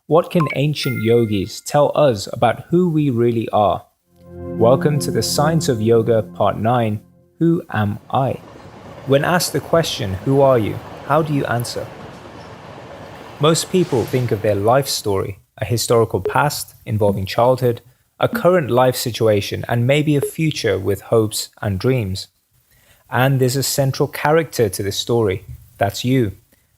What can ancient yogis tell us about who we really are? Welcome to the Science of Yoga Part 9, Who Am I? When asked the question, who are you? How do you answer? Most people think of their life story, a historical past involving childhood, a current life situation, and maybe a future with hopes and dreams. And there's a central character to this story. That's you,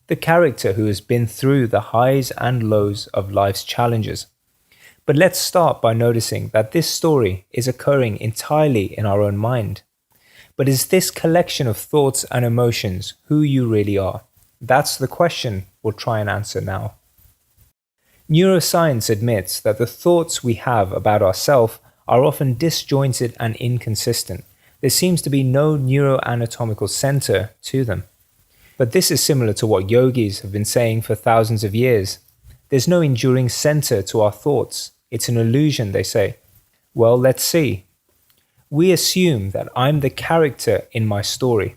the character who has been through the highs and lows of life's challenges. But let's start by noticing that this story is occurring entirely in our own mind. But is this collection of thoughts and emotions who you really are? That's the question we'll try and answer now. Neuroscience admits that the thoughts we have about ourselves are often disjointed and inconsistent. There seems to be no neuroanatomical center to them. But this is similar to what yogis have been saying for thousands of years. There's no enduring center to our thoughts. It's an illusion, they say. Well, let's see. We assume that I'm the character in my story.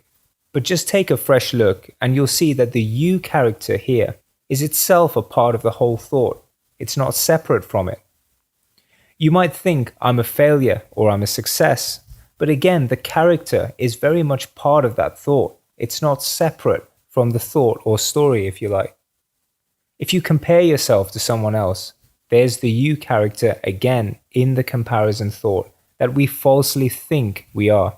But just take a fresh look and you'll see that the you character here is itself a part of the whole thought. It's not separate from it. You might think I'm a failure or I'm a success, but again, the character is very much part of that thought. It's not separate from the thought or story, if you like. If you compare yourself to someone else, there's the you character again in the comparison thought that we falsely think we are.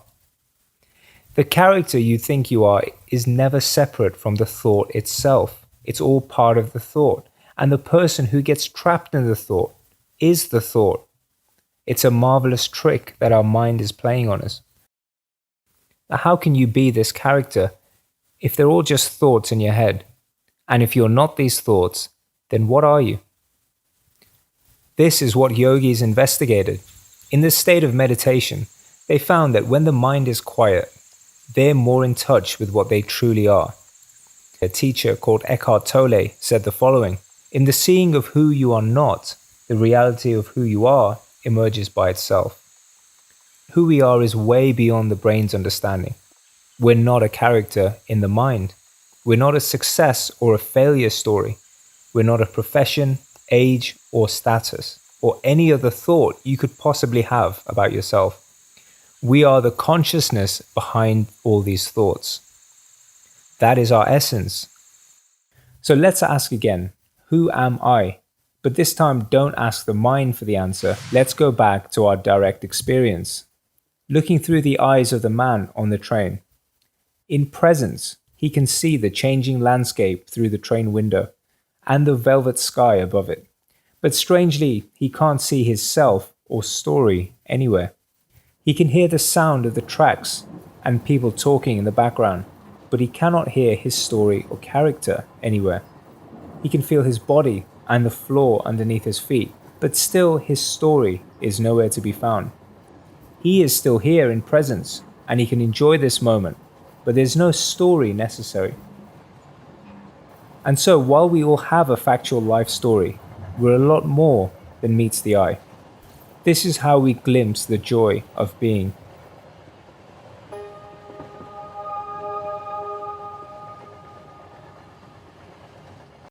The character you think you are is never separate from the thought itself. It's all part of the thought. And the person who gets trapped in the thought is the thought. It's a marvelous trick that our mind is playing on us. Now, how can you be this character if they're all just thoughts in your head? And if you're not these thoughts, then what are you? This is what yogis investigated. In this state of meditation, they found that when the mind is quiet, they're more in touch with what they truly are. A teacher called Eckhart Tolle said the following: "In the seeing of who you are not, the reality of who you are emerges by itself." Who we are is way beyond the brain's understanding. We're not a character in the mind. We're not a success or a failure story. We're not a profession, age, or status, or any other thought you could possibly have about yourself. We are the consciousness behind all these thoughts. That is our essence. So let's ask again, who am I? But this time don't ask the mind for the answer. Let's go back to our direct experience. Looking through the eyes of the man on the train. In presence, he can see the changing landscape through the train window and the velvet sky above it. But strangely, he can't see his self or story anywhere. He can hear the sound of the tracks and people talking in the background, but he cannot hear his story or character anywhere. He can feel his body and the floor underneath his feet, but still his story is nowhere to be found. He is still here in presence, and he can enjoy this moment, but there's no story necessary. And so while we all have a factual life story, we're a lot more than meets the eye. This is how we glimpse the joy of being